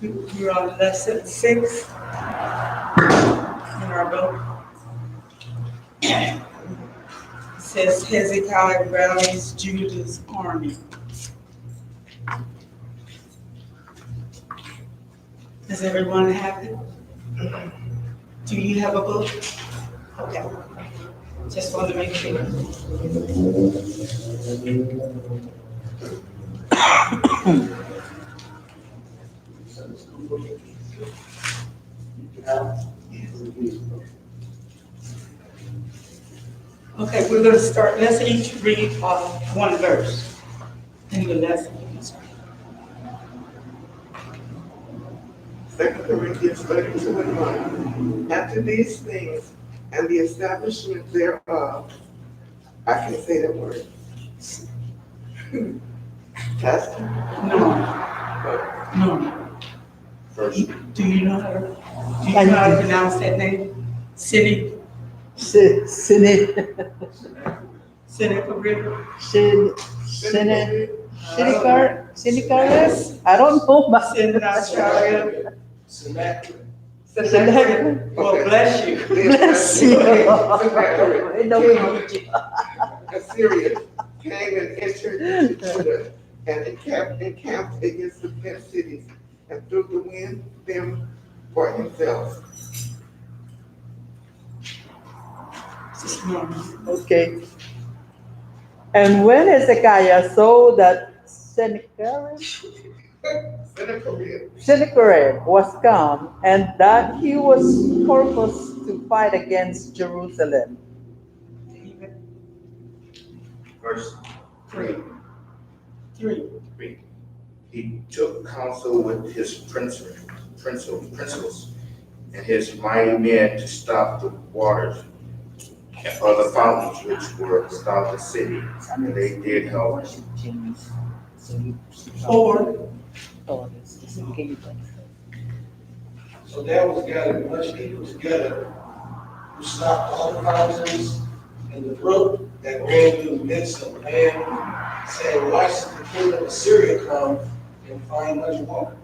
We're on lesson 6 in our book. It says Hezekiah rallies Judah's army. Does everyone have it? Do you have a book? Okay. Just want to make sure. Okay, we're going to start. Let's each read one verse in the lesson. 2 Corinthians 32:1. After these things and the establishment thereof, I can say that word. Pastor? No, no. First. Do you know how to pronounce that name? Sennacherib? Sennacherib? I don't know. Sennacherib. Well, bless you. Bless you. Assyria came and entered into Judah and encamped against the fenced cities and threw the wind them for himself. Okay. And when Hezekiah saw that Sennacherib was come, and that he was purposed to fight against Jerusalem. Verse 3. 3. He took counsel with his principals and his mighty men to stop the waters of the fountains which were without the city, and they did help him. 4. So there was gathered much people together who stopped all the fountains and the brook that ran through the midst of the land, saying, why should the king of Assyria come and find much water?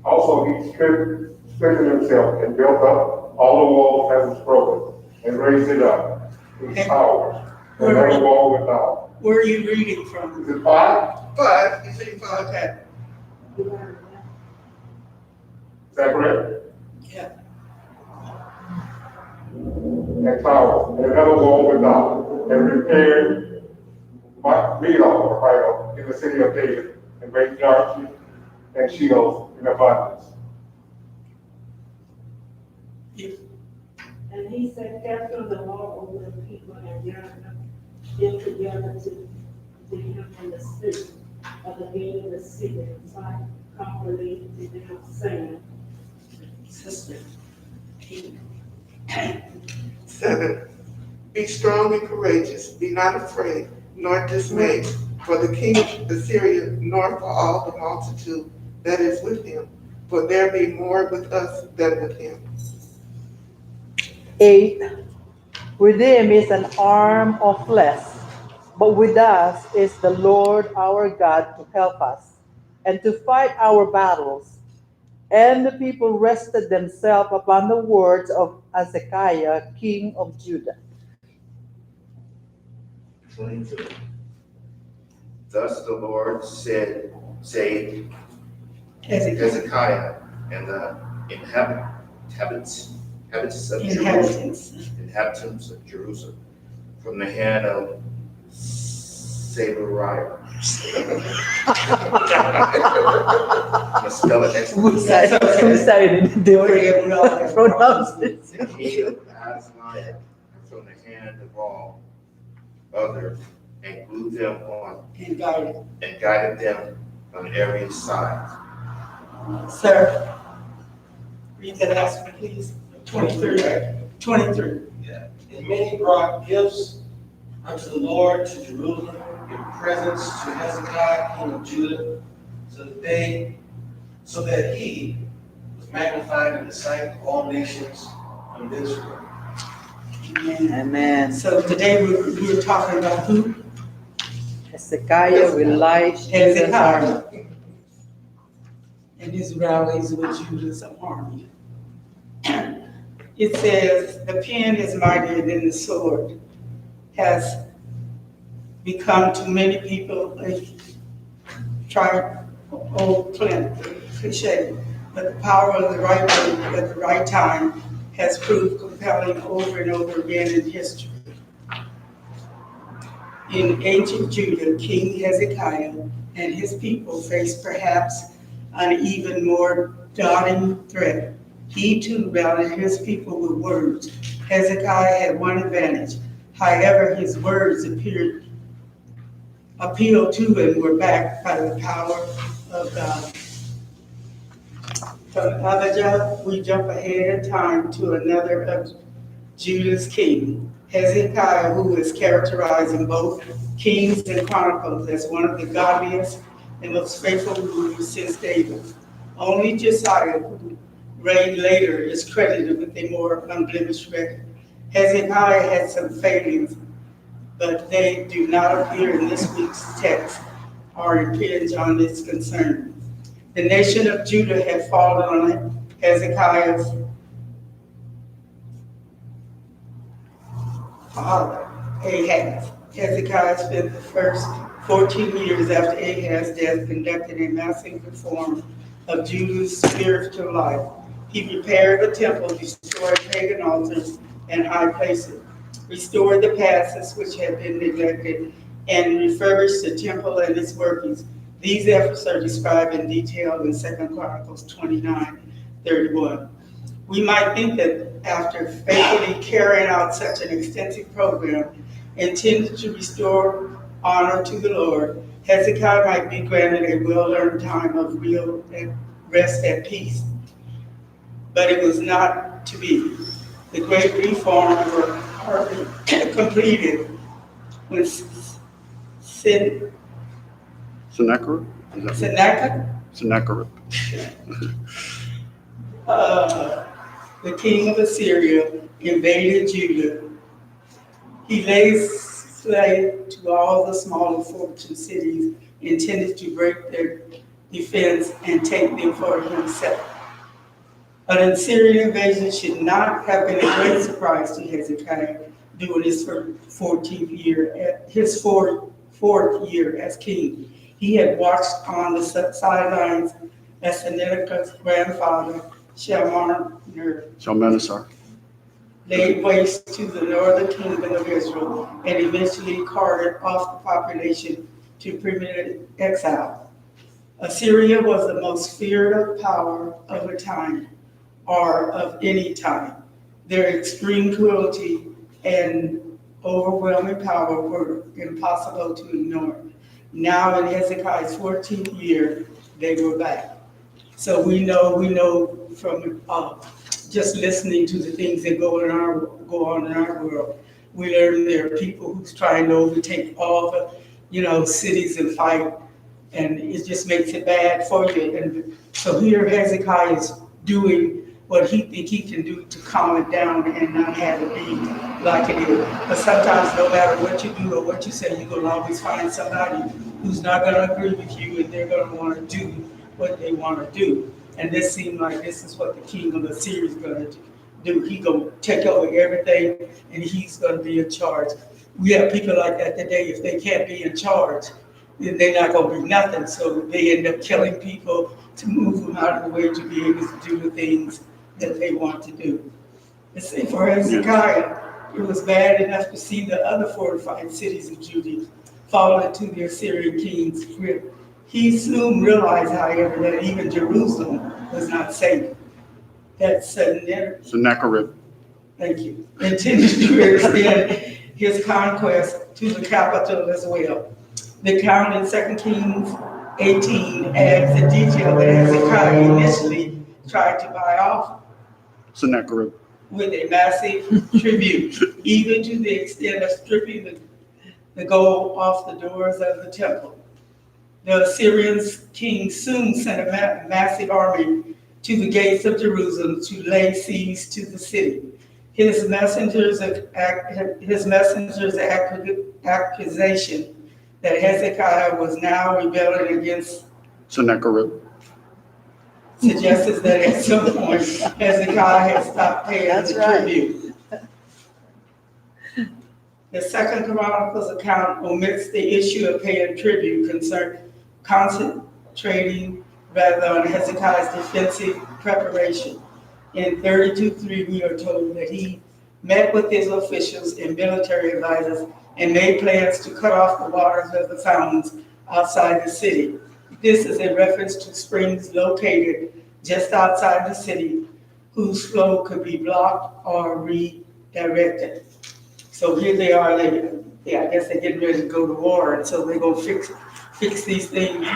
Also, he strengthened himself and built up all the walls that was broken and raised it up in towers and every wall without. Where are you reading from? Is it 5? 5. You say 5. Okay. Is that correct? Yeah. And towers and another wall without, and repaired Milo in the city of David, and great darkness and shields in abundance. And he said, capture the law over the people and gather them together to him in the city of the gate of the city and fight confidently to them, saying, Sister. 7. Be strong and courageous, be not afraid, nor dismayed, for the king of Assyria, nor for all the multitude that is with him, for there be more with us than with him. 8. With him is an arm of flesh, but with us is the Lord our God to help us and to fight our battles. And the people rested themselves upon the words of Hezekiah, king of Judah. 22. Thus the Lord said, Hezekiah and the inhabitants of Jerusalem, from the hand of Sabariah. I'm gonna spell it next time. Two-sided. They were pronounced it. The king of Asliah, from the hand of all others, and glued them on And guided. and guided them on every side. Sir, read that last one, please. 23. 23. Yeah. And many brought gifts unto the Lord to Jerusalem in presents to Hezekiah, king of Judah, so that he was magnified in the sight of all nations of Israel. Amen. Amen. So today we're talking about who? Hezekiah will light Judah's Hezekiah. army. And his rallies with Judah's army. It says, the pen is mightier than the sword, has become to many people a old cliche, but the power of the right word at the right time has proved compelling over and over again in history. In ancient Judah, King Hezekiah and his people faced perhaps an even more daunting threat. He too rallied his people with words. Hezekiah had one advantage. However, his words appealed to and were backed by the power of God. From Abijah, we jump ahead in time to another of Judah's king, Hezekiah, who is characterized in both Kings and Chronicles as one of the godliest and most faithful rulers since David. Only Josiah, who reigned later, is credited with a more unblemished record. Hezekiah had some failings, but they do not appear in this week's text or impinge on its concern. The nation of Judah had fallen on Hezekiah's father, Ahaz. Hezekiah spent the first 14 years after Ahaz's death conducting a massive reform of Judah's spiritual life. He repaired the temple, destroyed pagan altars and high places, restored the palaces which had been neglected, and refurbished the temple and its workings. These efforts are described in detail in 2 Chronicles 29:31. We might think that after faithfully carrying out such an extensive program intended to restore honor to the Lord, Hezekiah might be granted a well-earned time of real rest and peace. But it was not to be. The great reforms were hardly completed when Sennacherib? Is that Sennacherib, Sennacherib. the king of Assyria, invaded Judah. He laid claim to all the smaller fortress cities, intended to break their defense and take them for himself. An Assyrian invasion should not have been a great surprise to Hezekiah during his 14th year, his fourth year as king. He had watched on the sidelines as Sennacherib's grandfather, Shalmaneser. laid waste to the northern kingdom of Israel and eventually carted off the population to permanent exile. Assyria was the most feared power of a time, or of any time. Their extreme cruelty and overwhelming power were impossible to ignore. Now in Hezekiah's 14th year, they were back. So we know from just listening to the things that go on in our world, we learn there are people who's trying to overtake all the, cities and fight, and it just makes it bad for you. And so here Hezekiah is doing what he think he can do to calm it down and not have it be like it is. But sometimes no matter what you do or what you say, you're gonna always find somebody who's not gonna agree with you, and they're gonna wanna do what they wanna do. And this seemed like this is what the king of Assyria is gonna do. He gonna take over everything, and he's gonna be in charge. We have people like that today. If they can't be in charge, then they're not gonna be nothing. So they end up killing people to move them out of the way to be able to do the things that they want to do. Let's say for Hezekiah, it was bad enough to see the other fortified cities of Judah fall into the Assyrian king's grip. He soon realized, however, that even Jerusalem was not safe. That Sennacherib. thank you, intended to extend his conquest to the capital as well. The account in 2 Kings 18 adds the detail that Hezekiah initially tried to buy off Sennacherib. with a massive tribute, even to the extent of stripping the gold off the doors of the temple. The Assyrian king soon sent a massive army to the gates of Jerusalem to lay siege to the city. His messenger's accusation that Hezekiah was now rebelling against Sennacherib. suggests that at some point Hezekiah had stopped paying That's the right. tribute. The Second Chronicles account omits the issue of paying tribute, concentrating rather on Hezekiah's defensive preparation. In 32:3, we are told that he met with his officials and military advisors and made plans to cut off the waters of the fountains outside the city. This is a reference to springs located just outside the city whose flow could be blocked or redirected. So here they are, I guess they're getting ready to go to war, and so they're gonna fix these things.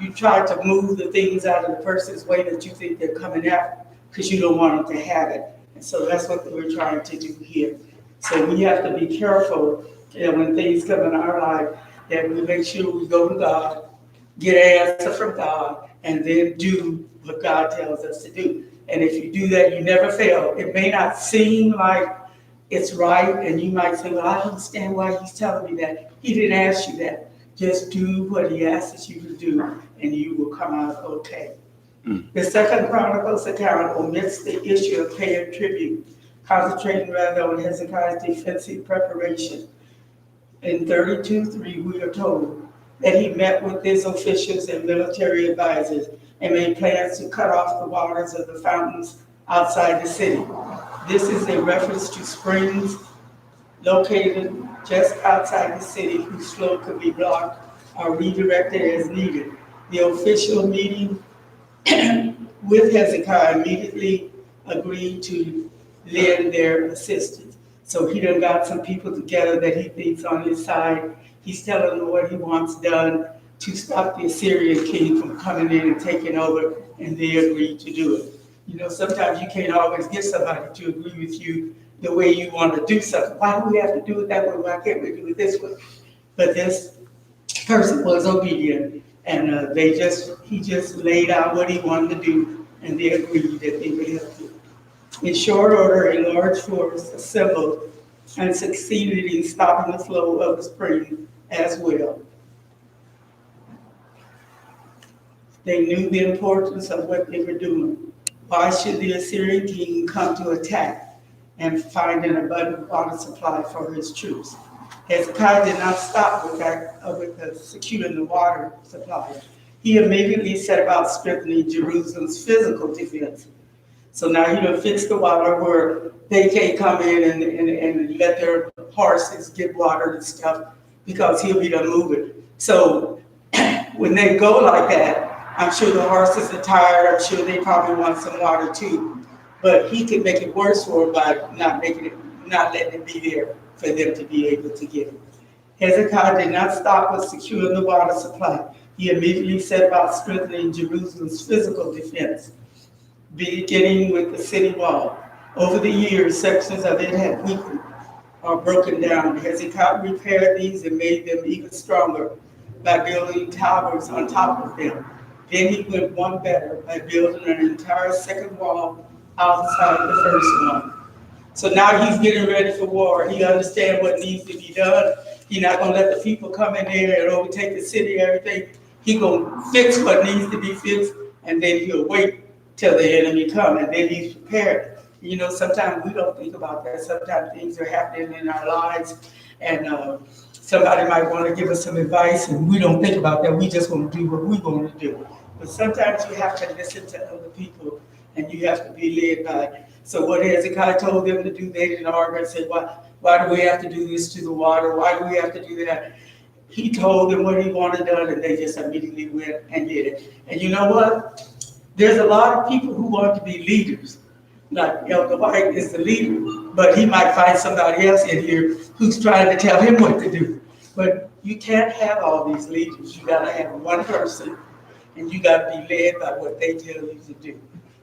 You try to move the things out of the person's way that you think they're coming after, because you don't want them to have it. And so that's what we're trying to do here. So we have to be careful, when things come in our life, that we make sure we go to God, get an answer from God, and then do what God tells us to do. And if you do that, you never fail. It may not seem like it's right, and you might say, well, I understand why he's telling me that. He didn't ask you that. Just do what he asks you to do, and you will come out okay. The Second Chronicles account omits the issue of paying tribute, concentrating rather on Hezekiah's defensive preparation. In 32:3, we are told that he met with his officials and military advisors and made plans to cut off the waters of the fountains outside the city. This is a reference to springs located just outside the city whose flow could be blocked or redirected as needed. The official meeting with Hezekiah immediately agreed to lend their assistance. So he done got some people together that he thinks on his side. He's telling them what he wants done to stop the Assyrian king from coming in and taking over, and they agreed to do it. Sometimes you can't always get somebody to agree with you the way you want to do something. Why do we have to do it that way? Why can't we do it this way? But this person was obedient, and he just laid out what he wanted to do, and they agreed that they would help him. In short order, a large force assembled and succeeded in stopping the flow of the spring as well. They knew the importance of what they were doing. Why should the Assyrian king come to attack and find an abundant water supply for his troops? Hezekiah did not stop with securing the water supply. He immediately set about strengthening Jerusalem's physical defense. So now he done fixed the water where they can't come in and let their horses get water and stuff, because he'll be done moving. So when they go like that, I'm sure the horses are tired. I'm sure they probably want some water too. But he can make it worse for them by not letting it be there for them to be able to get it. Hezekiah did not stop with securing the water supply. He immediately set about strengthening Jerusalem's physical defense, beginning with the city wall. Over the years, sections of it had weakened or broken down. Hezekiah repaired these and made them even stronger by building towers on top of them. Then he went one better by building an entire second wall outside the first one. So now he's getting ready for war. He understands what needs to be done. He's not going to let the people come in there and overtake the city and everything. He's going to fix what needs to be fixed, and then he'll wait till the enemy comes, and then he's prepared. Sometimes we don't think about that. Sometimes things are happening in our lives, and somebody might want to give us some advice, and we don't think about that. We just want to do what we're going to do. But sometimes you have to listen to other people, and you have to be led by it. So what Hezekiah told them to do, they didn't argue and say, why do we have to do this to the water? Why do we have to do that? He told them what he wanted done, and they just immediately went and did it. And you know what? There's a lot of people who want to be leaders. Like Elder White is the leader, but he might find somebody else in here who's trying to tell him what to do. But you can't have all these leaders. You got to have one person, and you got to be led by what they tell you to do.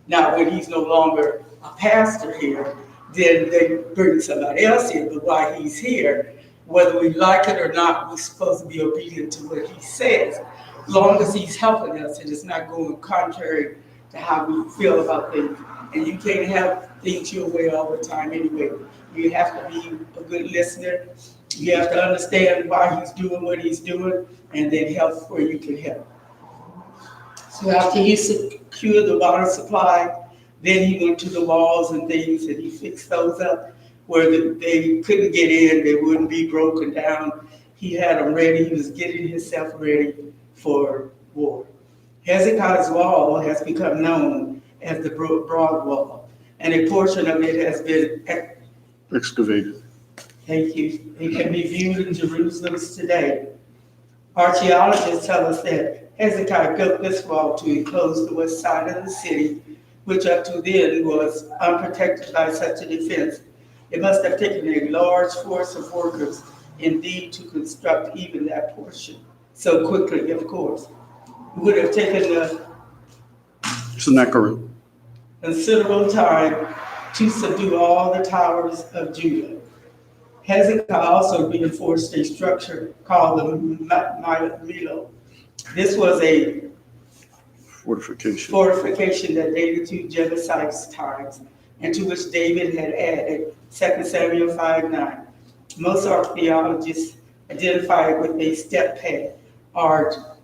Now, when he's no longer a pastor here, then they bring somebody else in. But while he's here, whether we like it or not, we're supposed to be obedient to what he says, as long as he's helping us and it's not going contrary to how we feel about things. and you can't have things your way all the time anyway. You have to be a good listener. You have to understand why he's doing what he's doing, and then help where you can help. So after he secured the water supply, then he went to the walls and things, and he fixed those up where they couldn't get in, they wouldn't be broken down. He had them ready, he was getting himself ready for war. Hezekiah's wall has become known as the Broad Wall, and a portion of it has been Excavated. thank you. It can be viewed in Jerusalem today. Archaeologists tell us that Hezekiah built this wall to enclose the west side of the city, which up to then was unprotected by such a defense. It must have taken a large force of workers indeed to construct even that portion so quickly, of course. It would have taken a Sennacherib. considerable time to subdue all the towers of Judah. Hezekiah also reinforced a structure called the Milo. This was a fortification that dated to Jebusites' times, and to which David had added 2 Samuel 5:9. Most archaeologists identify it with a step pad or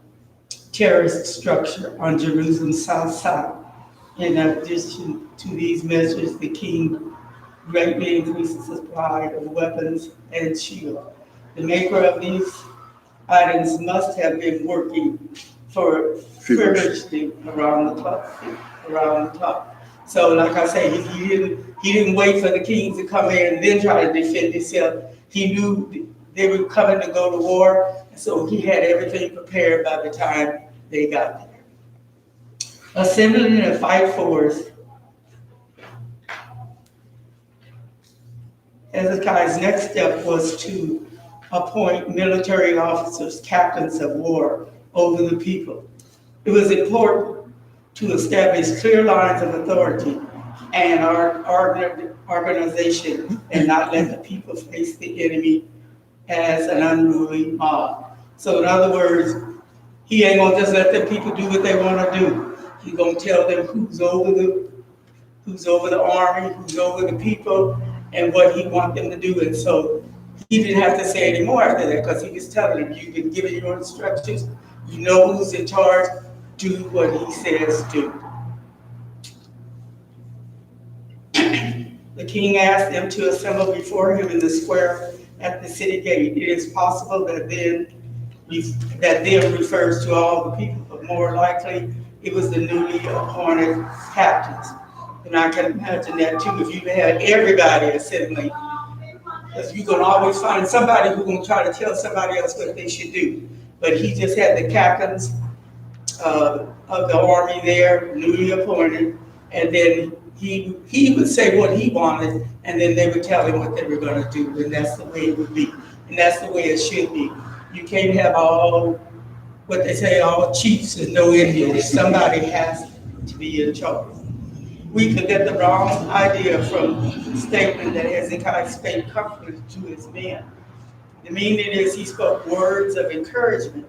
terraced structure on Jerusalem's south side. In addition to these measures, the king greatly increased the supply of weapons and shield. The maker of these items must have been working for feverishly around the clock. So, like I say, he didn't wait for the king to come in and then try to defend himself. He knew they were coming to go to war, so he had everything prepared by the time they got there. Assembling a fight force, Hezekiah's next step was to appoint military officers, captains of war over the people. It was important to establish clear lines of authority and organization and not let the people face the enemy as an unruly mob. So in other words, he ain't gonna just let the people do what they wanna do. He's gonna tell them who's over the army, who's over the people, and what he wants them to do. And so he didn't have to say any more after that, because he was telling them, you've been given your instructions, you know who's in charge, do what he says do. The king asked them to assemble before him in the square at the city gate. It is possible that then refers to all the people, but more likely it was the newly appointed captains. And I can imagine that too, if you had everybody assembling, because you're gonna always find somebody who's gonna try to tell somebody else what they should do. But he just had the captains of the army there, newly appointed, and then he would say what he wanted, and then they would tell him what they were gonna do, and that's the way it would be. And that's the way it should be. You can't have all, what they say, all chiefs and no Indians. Somebody has to be in charge. We could get the wrong idea from the statement that Hezekiah spake comfort to his men. The meaning is he spoke words of encouragement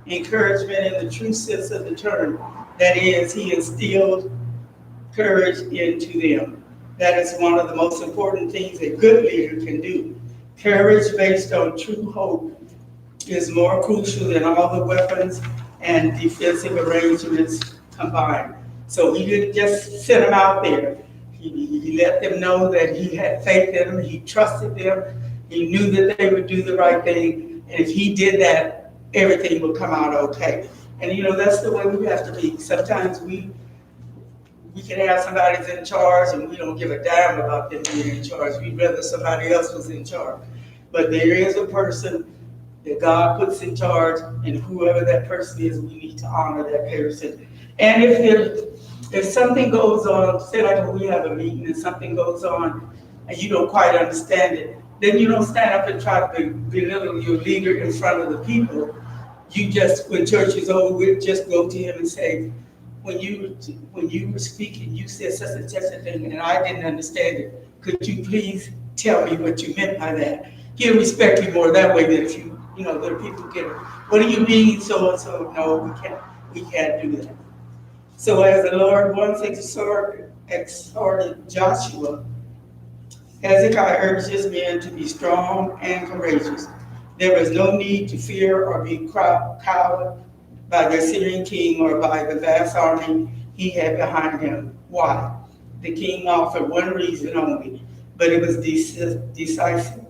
in the true sense of the term. That is, he instilled courage into them. That is one of the most important things a good leader can do. Courage based on true hope is more crucial than all the weapons and defensive arrangements combined. So he didn't just send them out there. He let them know that he had faith in them, he trusted them, he knew that they would do the right thing, and if he did that, everything would come out okay. And you know, that's the way we have to be. Sometimes we can have somebody that's in charge and we don't give a damn about them being in charge. We'd rather somebody else was in charge. But there is a person that God puts in charge, and whoever that person is, we need to honor that person. And if something goes on, say like we have a meeting and something goes on and you don't quite understand it, then you don't stand up and try to belittle your leader in front of the people. You just, when church is over with, just go to him and say, when you were speaking, you said such and such a thing and I didn't understand it. Could you please tell me what you meant by that? He'll respect you more that way than if the people get it. What do you mean so and so? No, we can't do that. So as the Lord once exhorted Joshua, Hezekiah urged his men to be strong and courageous. There was no need to fear or be cowed by the Assyrian king or by the vast army he had behind him. Why? The king offered one reason only, but it was decisive,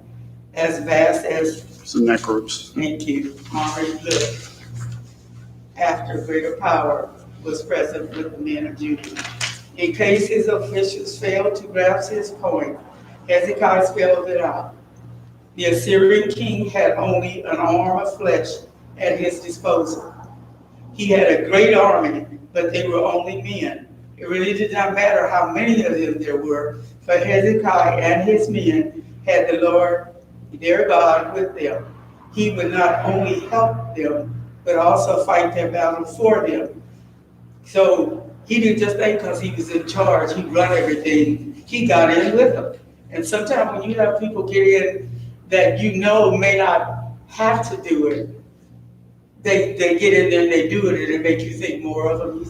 as vast as, Sennacherib's. thank you, Henri looked, after greater power was present with the men of Judah. In case his officials failed to grasp his point, Hezekiah spelled it out. The Assyrian king had only an arm of flesh at his disposal. He had a great army, but they were only men. It really did not matter how many of them there were, for Hezekiah and his men had the Lord, their God, with them. He would not only help them, but also fight their battle for them. So he didn't just think because he was in charge, he'd run everything. He got in with them. And sometimes when you have people get in that you know may not have to do it, they get in there and they do it and it makes you think more of them.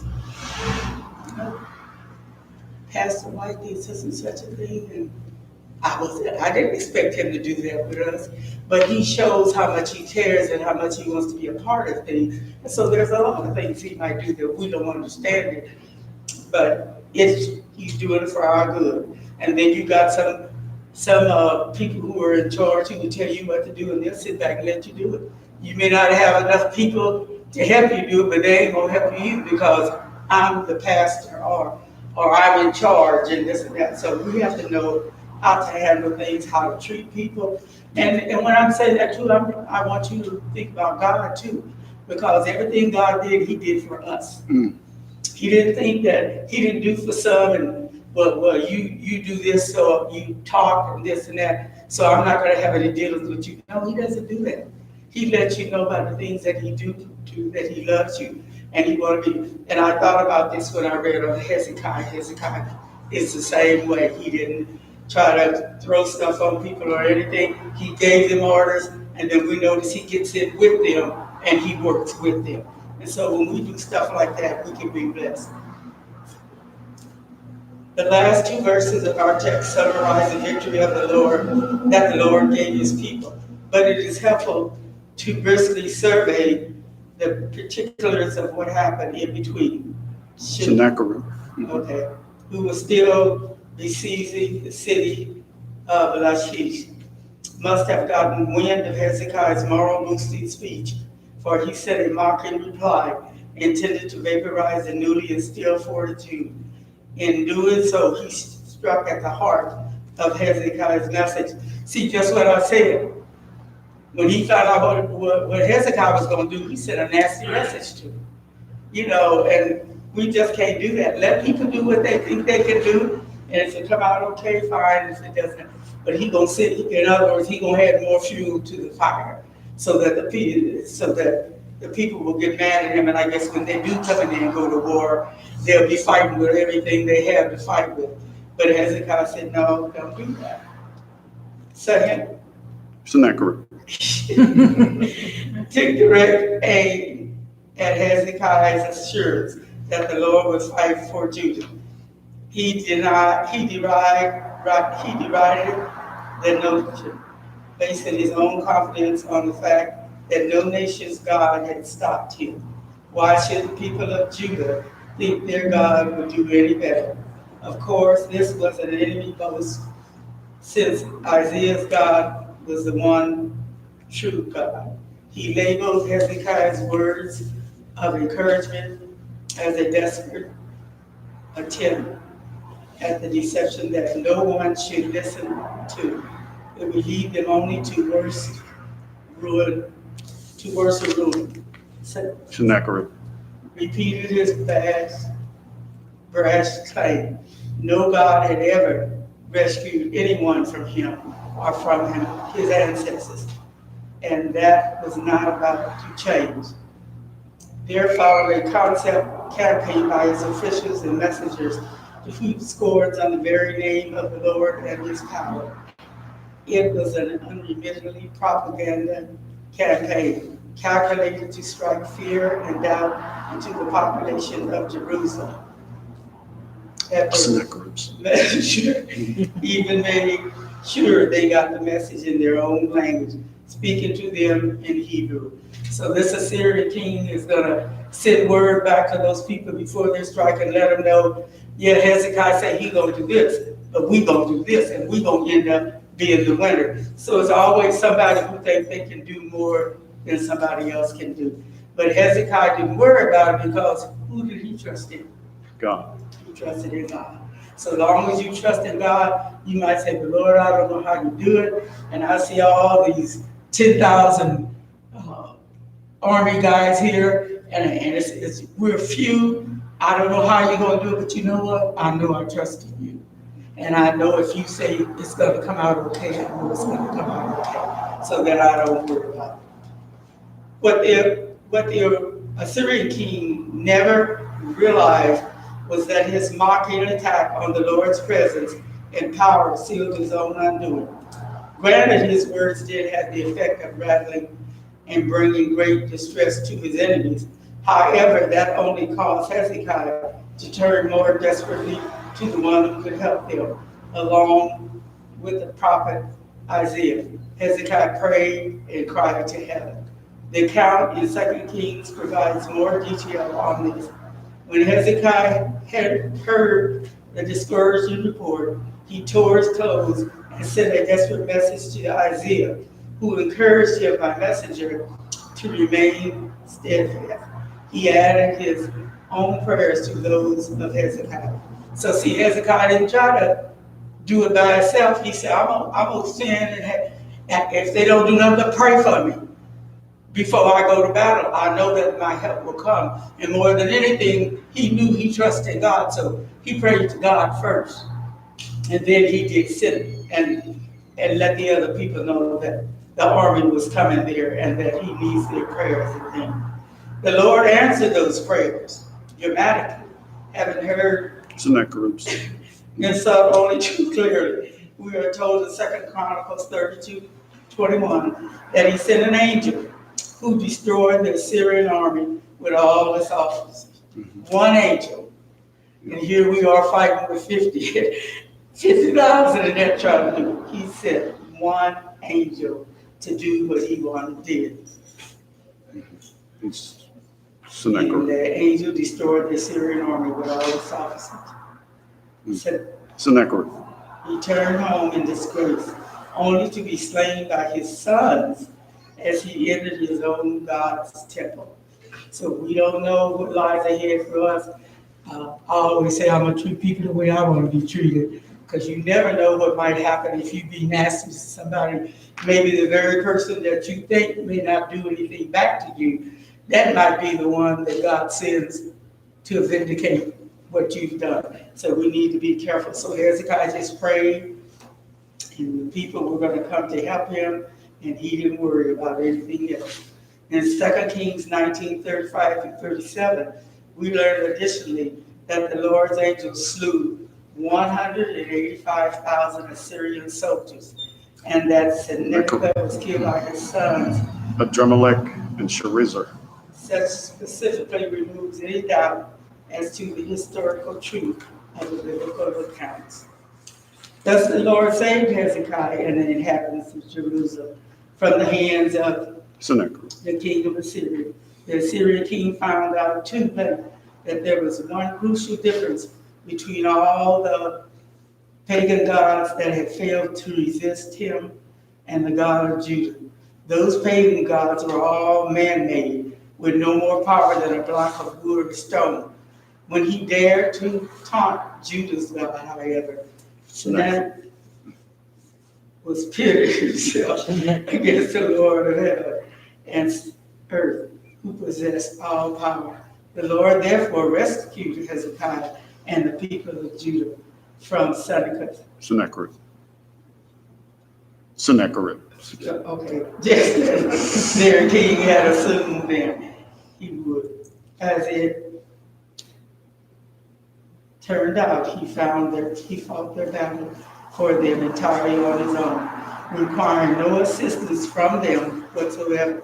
Pastor White did such and such a thing, and I didn't expect him to do that with us, but he shows how much he cares and how much he wants to be a part of things. And so there's a lot of things he might do that we don't understand it, but he's doing it for our good. And then you got some people who are in charge who will tell you what to do, and they'll sit back and let you do it. You may not have enough people to help you do it, but they ain't gonna help you because I'm the pastor or I'm in charge and this and that. So we have to know how to handle things, how to treat people. And when I'm saying that too, I want you to think about God too, because everything God did, he did for us. He didn't think that he didn't do for some and well you do this or you talk and this and that, so I'm not gonna have any dealings with you. No, he doesn't do that. He lets you know about the things that he do, that he loves you, and he want to be. And I thought about this when I read of Hezekiah. Hezekiah is the same way. He didn't try to throw stuff on people or anything. He gave them orders, and then we notice he gets in with them and he works with them. And so when we do stuff like that, we can be blessed. The last two verses of our text summarize the victory of the Lord that the Lord gave his people. But it is helpful to briskly survey the particulars of what happened in between. Sennacherib. Okay. Who was still besieging the city of Lachish, must have gotten wind of Hezekiah's moral-boosting speech, for he said a mocking reply intended to vaporize the newly instilled fortitude. In doing so, he struck at the heart of Hezekiah's message. See, just what I said. When he found out what Hezekiah was going to do, he sent a nasty message to him. You know, and we just can't do that. Let people do what they think they can do, and if it come out okay, fine. If it doesn't, but he gonna sit. In other words, he gonna add more fuel to the fire, so that the people will get mad at him. And I guess when they do come in there and go to war, they'll be fighting with everything they have to fight with. But Hezekiah said, "No, don't do that." Second, Sennacherib. took direct aim at Hezekiah's assurance that the Lord would fight for Judah. He derided the notion, basing his own confidence on the fact that no nation's God had stopped him. Why should the people of Judah think their God would do any better? Of course, this was an enemy boast, since Isaiah's God was the one true God. He labeled Hezekiah's words of encouragement as a desperate attempt at the deception that no one should listen to. It would lead them only to worse ruin. Sennacherib. Repeated his brash claim. No God had ever rescued anyone from him or from his ancestors. And that was not about to change. There followed a concept campaign by his officials and messengers to heap scorns on the very name of the Lord and his power. It was an unremittingly propaganda campaign calculated to strike fear and doubt into the population of Jerusalem. at the Sennacheribs. messenger even made sure they got the message in their own language, speaking to them in Hebrew. So this Assyrian king is gonna send word back to those people before they strike and let them know, yeah, Hezekiah said he gonna do this, but we gonna do this, and we gonna end up being the winner. So it's always somebody who think they can do more than somebody else can do. But Hezekiah didn't worry about it because who did he trust in? God. He trusted in God. So long as you trust in God, you might say, but Lord, I don't know how you do it. And I see all these 10,000 army guys here, and we're few. I don't know how you're going to do it, but you know what? I know I trust in you. And I know if you say it's going to come out okay, I know it's going to come out okay. So that I don't worry about it. What the Assyrian king never realized was that his mocking attack on the Lord's presence and power sealed his own undoing. Granted, his words did have the effect of rattling and bringing great distress to his enemies. However, that only caused Hezekiah to turn more desperately to the one who could help them, along with the prophet Isaiah. Hezekiah prayed and cried to heaven. The account in 2 Kings provides more detail on this. When Hezekiah had heard the discouraging report, he tore his clothes and sent a desperate message to Isaiah, who encouraged him by messenger to remain steadfast. He added his own prayers to those of Hezekiah. So see, Hezekiah didn't try to do it by himself. He said, I'm gonna stand and if they don't do nothing but pray for me before I go to battle, I know that my help will come. And more than anything, he knew he trusted God, so he prayed to God first. And then he did sit and let the other people know that the army was coming there and that he needs their prayers and things. The Lord answered those prayers dramatically. Having heard Sennacheribs. and saw only too clearly, we are told in 2 Chronicles 32:21 that he sent an angel who destroyed the Assyrian army with all its officers. One angel. And here we are fighting with 50,000 and they're trying to do it. He sent one angel to do what he wanted to do. And Sennacherib. the angel destroyed the Assyrian army with all its officers. Sennacherib. He turned home in disgrace, only to be slain by his sons as he entered his own God's temple. So we don't know what lies ahead for us. I always say I'm going to treat people the way I want to be treated, because you never know what might happen if you be nasty to somebody. Maybe the very person that you think may not do anything back to you, that might be the one that God sends to vindicate what you've done. So we need to be careful. So Hezekiah just prayed, and the people were going to come to help him, and he didn't worry about anything else. In 2 Kings 19:35-37, we learn additionally that the Lord's angels slew 185,000 Assyrian soldiers, and that Sennacherib was killed by his sons. Adremelech and Sharezer. Such specifically removes any doubt as to the historical truth of the biblical accounts. Thus the Lord saved Hezekiah and the inhabitants of Jerusalem from the hands of Sennacherib. the king of Assyria. The Assyrian king found out too late that there was one crucial difference between all the pagan gods that had failed to resist him and the God of Judah. Those pagan gods were all man-made, with no more power than a block of wood or stone. When he dared to taunt Judah's God, however, that was pitted himself against the Lord of heaven and earth, who possessed all power. The Lord therefore rescued Hezekiah and the people of Judah from Sennacherib. Sennacherib. Sennacherib. Okay, just as their king had assumed them, he would. As it turned out, he found that he fought their battle for them entirely on his own, requiring no assistance from them whatsoever.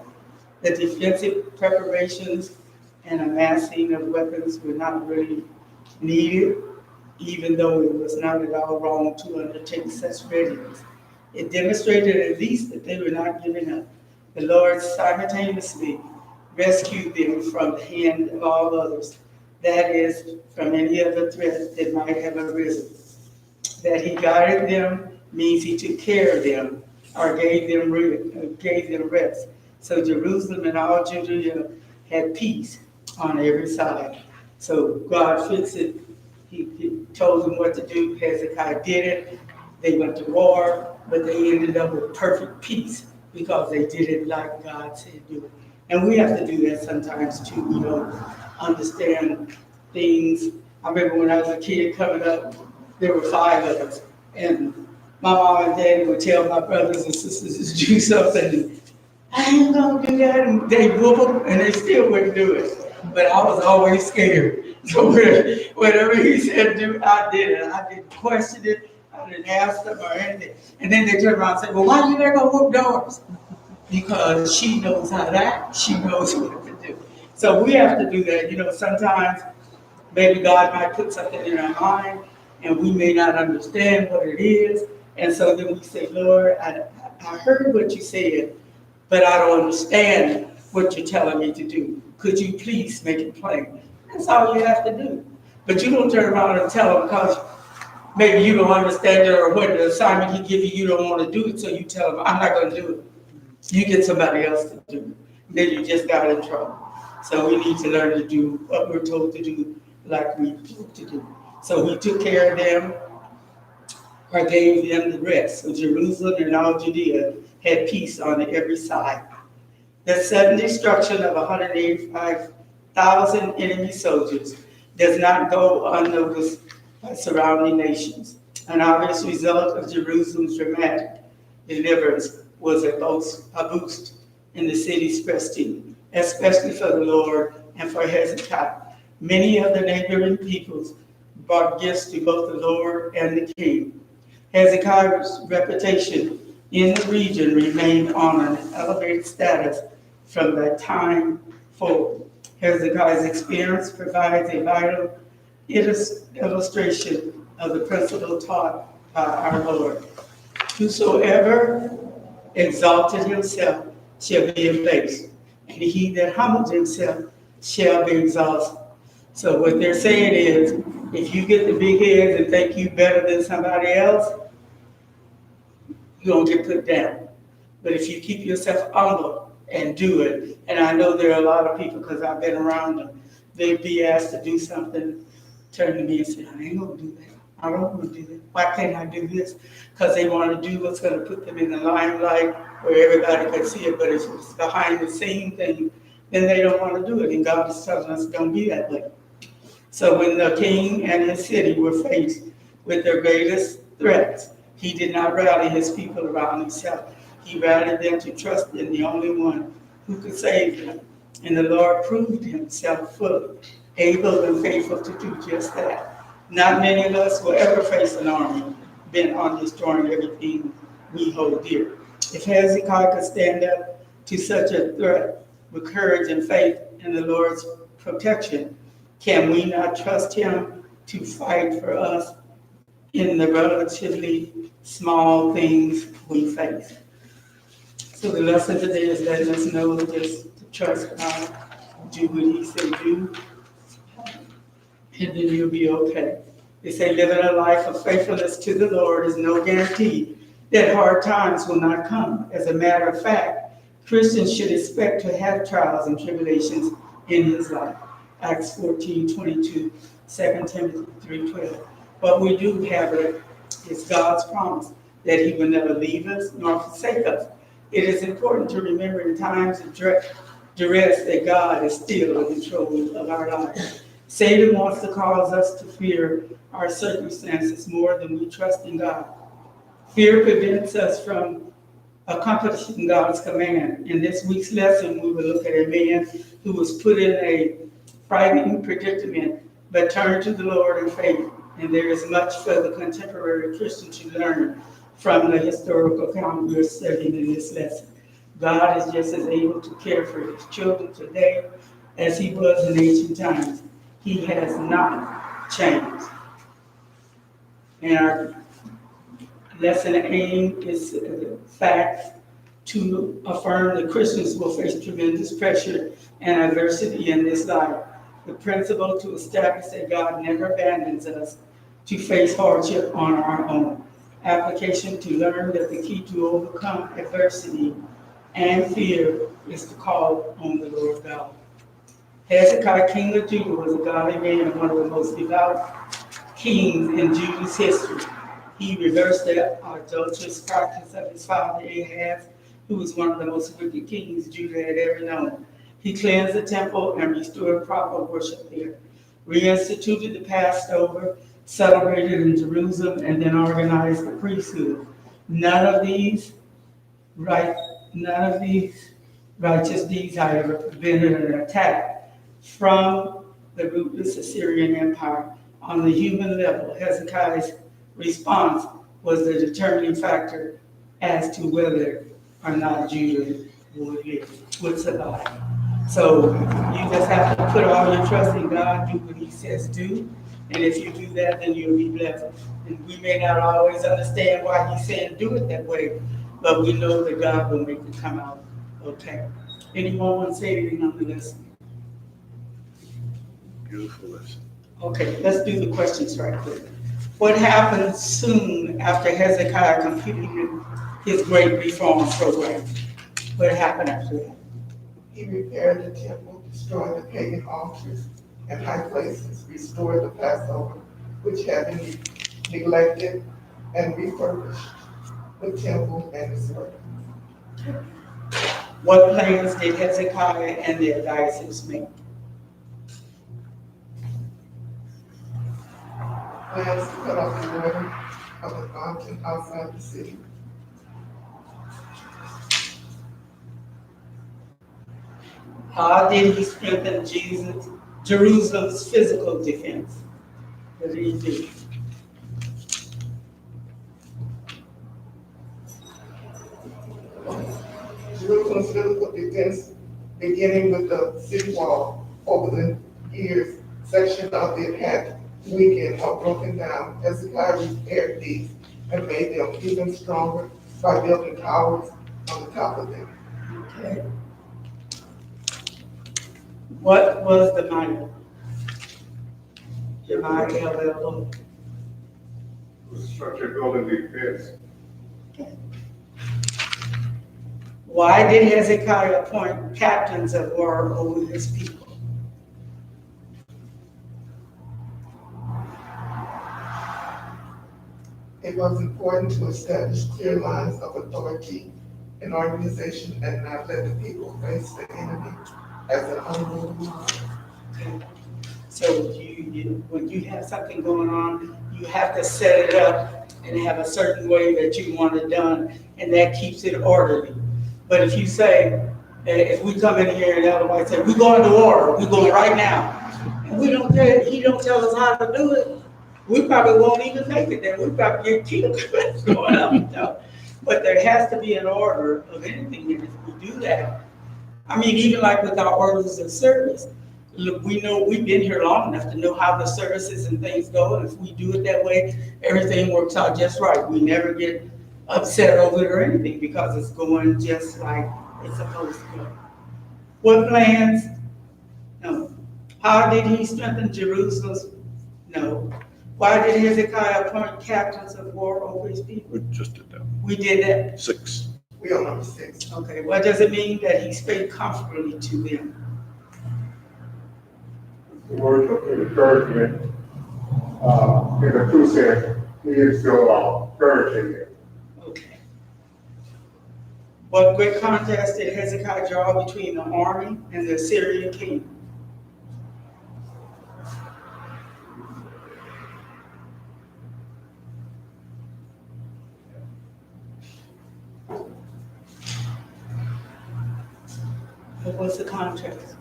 The defensive preparations and amassing of weapons were not really needed. even though it was not at all wrong to undertake such readiness. It demonstrated at least that they were not giving up. The Lord simultaneously rescued them from the hand of all others, that is, from any other threat that might have arisen. That he guided them means he took care of them or gave them rest. So Jerusalem and all Judea had peace on every side. So God fixed it. He told them what to do. Hezekiah did it. They went to war, but they ended up with perfect peace because they did it like God said do it. And we have to do that sometimes too. We don't understand things. I remember when I was a kid coming up, there were 5 of us. And my mom and daddy would tell my brothers and sisters to do something. And I ain't gonna do that. And they whoop them and they still wouldn't do it. But I was always scared. So whatever he said do, I did it. I didn't question it. I didn't ask them or anything. And then they turned around and said, well, why you never gonna whoop doors? Because she knows how to act. She knows what to do. So we have to do that. You know, sometimes maybe God might put something in our mind and we may not understand what it is. And so then we say, Lord, I heard what you said, but I don't understand what you're telling me to do. Could you please make it plain? That's all you have to do. But you don't turn around and tell them because maybe you don't understand it or what the assignment he give you, you don't want to do it. So you tell them, I'm not going to do it. You get somebody else to do it. Then you just got in trouble. So we need to learn to do what we're told to do like we're told to do. So he took care of them or gave them the rest. So Jerusalem and all Judea had peace on every side. The sudden destruction of 185,000 enemy soldiers does not go unnoticed by surrounding nations. An obvious result of Jerusalem's dramatic deliverance was a boost in the city's prestige, especially for the Lord and for Hezekiah. Many of the neighboring peoples brought gifts to both the Lord and the king. Hezekiah's reputation in the region remained on an elevated status from that time forward. Hezekiah's experience provides a vital illustration of the principle taught by our Lord. Whosoever exalted himself shall be abased, and he that humbled himself shall be exalted. So what they're saying is, if you get the big heads and think you better than somebody else, you're going to get put down. But if you keep yourself humble and do it, and I know there are a lot of people, because I've been around them, they'd be asked to do something, turn to me and say, I ain't going to do that. I don't want to do that. Why can't I do this? Because they want to do what's going to put them in the limelight where everybody can see it, but if it's behind the scene thing, then they don't want to do it. And God is telling us don't be that way. So when the king and his city were faced with their greatest threats, he did not rally his people around himself. He rallied them to trust in the only one who could save them. And the Lord proved himself fully able and faithful to do just that. Not many of us will ever face an army bent on destroying everything we hold dear. If Hezekiah could stand up to such a threat with courage and faith in the Lord's protection, can we not trust him to fight for us in the relatively small things we face? So the lesson today is letting us know just to trust God, do what he said do, and then you'll be okay. They say living a life of faithfulness to the Lord is no guarantee that hard times will not come. As a matter of fact, Christians should expect to have trials and tribulations in his life. Acts 14:22, 2 Timothy 3:12. What we do have is God's promise that he will never leave us nor forsake us. It is important to remember in times of duress that God is still in control of our lives. Satan wants to cause us to fear our circumstances more than we trust in God. Fear prevents us from accomplishing God's command. In this week's lesson, we will look at a man who was put in a frightening predicament, but turned to the Lord in faith. And there is much for the contemporary Christian to learn from the historical account we are studying in this lesson. God is just as able to care for his children today as he was in ancient times. He has not changed. And our lesson aim is, in fact, to affirm that Christians will face tremendous pressure and adversity in this life. The principle to establish that God never abandons us to face hardship on our own. Application to learn that the key to overcome adversity and fear is to call on the Lord God. Hezekiah, king of Judah, was a godly man and one of the most devout kings in Judah's history. He reversed the adulterous practice of his father Ahaz, who was one of the most wicked kings Judah had ever known. He cleansed the temple and restored proper worship there, reinstituted the Passover, celebrated in Jerusalem, and then organized the priesthood. None of these righteous deeds, however, prevented an attack from the ruthless Assyrian Empire. On the human level, Hezekiah's response was the determining factor as to whether or not Judah would survive. So you just have to put all your trust in God, do what he says do, and if you do that, then you'll be blessed. And we may not always understand why he's saying do it that way, but we know that God will make it come out okay. Anyone want to say anything on the lesson? Beautiful lesson. Okay, let's do the questions right quick. What happened soon after Hezekiah completed his great reform program? What happened after that? He repaired the temple, destroyed the pagan altars and high places, restored the Passover, which had been neglected, and refurbished the temple and its work. What plans did Hezekiah and the advisors make? Plans to cut off the water of the fountain outside the city. How did he strengthen Jerusalem's physical defense? What did he do? Jerusalem's physical defense, beginning with the city wall. Over the years, sections of it had weakened or broken down. Hezekiah repaired these and made them even stronger by building towers on the top of them. Okay. What was the minor? L-L-O. Structure building defense. Why did Hezekiah appoint captains of war over his people? It was important to establish clear lines of authority and organization and not let the people face the enemy as an unruly mob. Okay. So when you have something going on, you have to set it up and have a certain way that you want it done, and that keeps it orderly. But if you say, if we come in here and otherwise say, we're going to war, we're going right now, and he don't tell us how to do it, we probably won't even make it there. We probably get killed going up. But there has to be an order of anything, and if we do that, I mean, even like with our orders of service, look, we know we've been here long enough to know how the services and things go, and if we do it that way, everything works out just right. We never get upset over it or anything because it's going just like it's supposed to go. What plans? No. How did he strengthen Jerusalem's? No. Why did Hezekiah appoint captains of war over his people? We just did that. We did that. 6. We on number 6. Okay, what does it mean that he spake comfortably to them? The word of encouragement, in the true sense, he is still encouraging them. Okay. What great contrast did Hezekiah draw between the army and the Assyrian king? What was the contrast?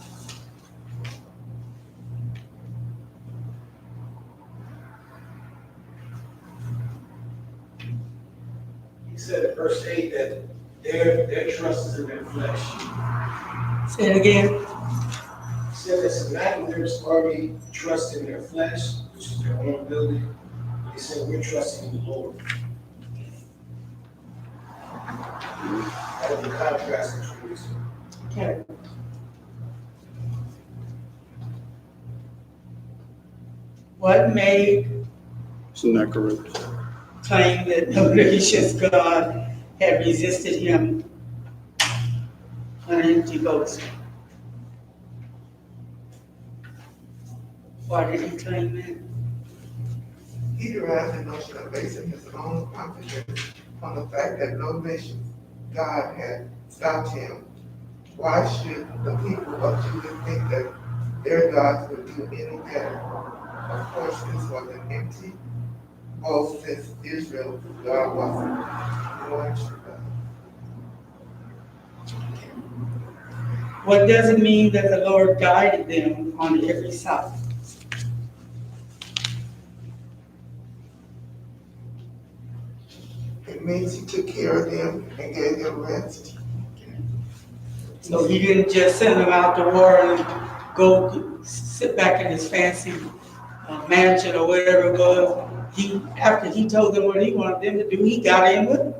He said in verse 8 that their trust is in their flesh. Say it again. He said that Sennacherib's army trusts in their flesh, which is their own ability, They said, we're trusting the Lord. That would be contrasting to this. Okay. What made Sennacherib. claim that the malicious God had resisted him on an empty boast? Why did he claim that? He derived the notion of basing his own confidence on the fact that no nation God had stopped him. Why should the people of Judah think that their gods would do any better? Of course, this was an empty boast since Israel, God wasn't going to God. What does it mean that the Lord guided them on every side? It means he took care of them and gave them rest. So he didn't just send them out to war and go sit back in his fancy mansion or whatever it was. After he told them what he wanted them to do, he got in with them.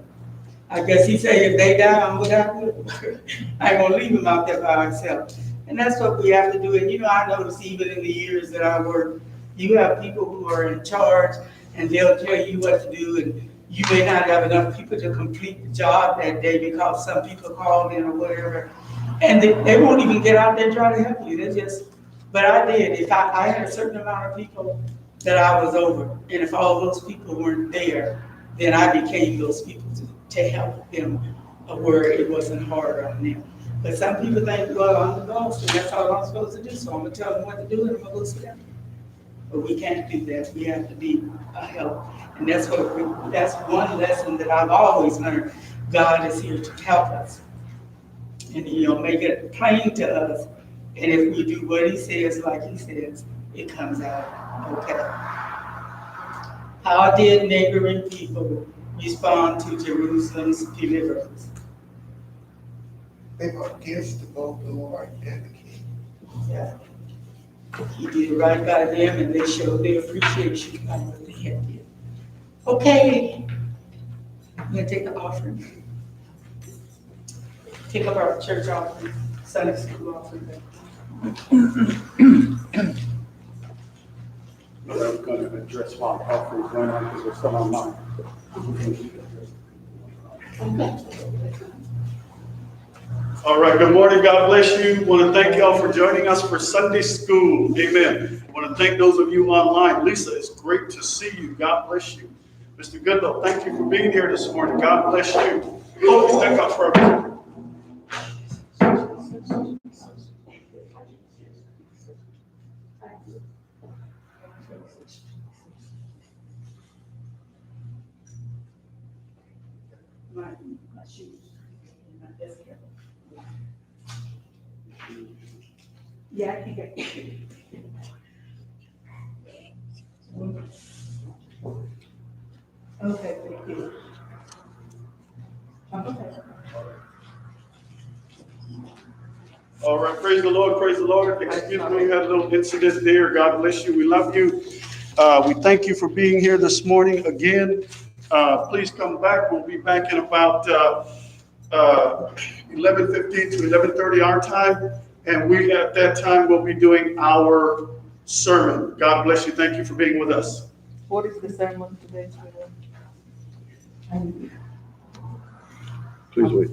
I guess he said, if they die, I'm gonna die with them. I ain't gonna leave them out there by himself. And that's what we have to do. And I notice even in the years that I work, you have people who are in charge and they'll tell you what to do, and you may not have enough people to complete the job that day because some people called in or whatever. And they won't even get out there and try to help you. But I did. If I had a certain amount of people that I was over, and if all those people weren't there, then I became those people to help them where it wasn't hard on them. But some people think, well, I'm the boss, and that's all I'm supposed to do, so I'm gonna tell them what to do, and I'm gonna go sit down. But we can't do that. We have to be a help. And that's one lesson that I've always learned. God is here to help us. And make it plain to us. And if we do what he says, like he says, it comes out okay. How did neighboring people respond to Jerusalem's deliverance? They brought gifts to both the Lord and the king. Yeah. He did right by them, and they showed their appreciation by what they had did. Okay, I'm gonna take the offering. Take up our church offering, Sunday school offering. But I was going to address my offerings going on because they're still online. All right, good morning. God bless you. Want to thank y'all for joining us for Sunday school. Amen. Want to thank those of you online. Lisa, it's great to see you. God bless you. Mr. Goodlow, thank you for being here this morning. God bless you. Oh, thank God for everything. My shoes. My desk. Yeah, I think I. Okay, thank you. Okay. All right, praise the Lord, praise the Lord. Excuse me, we had a little incident there. God bless you. We love you. We thank you for being here this morning again. Please come back. We'll be back in about 11:15 to 11:30 our time. And we, at that time, will be doing our sermon. God bless you. Thank you for being with us. What is the sermon today? Please wait.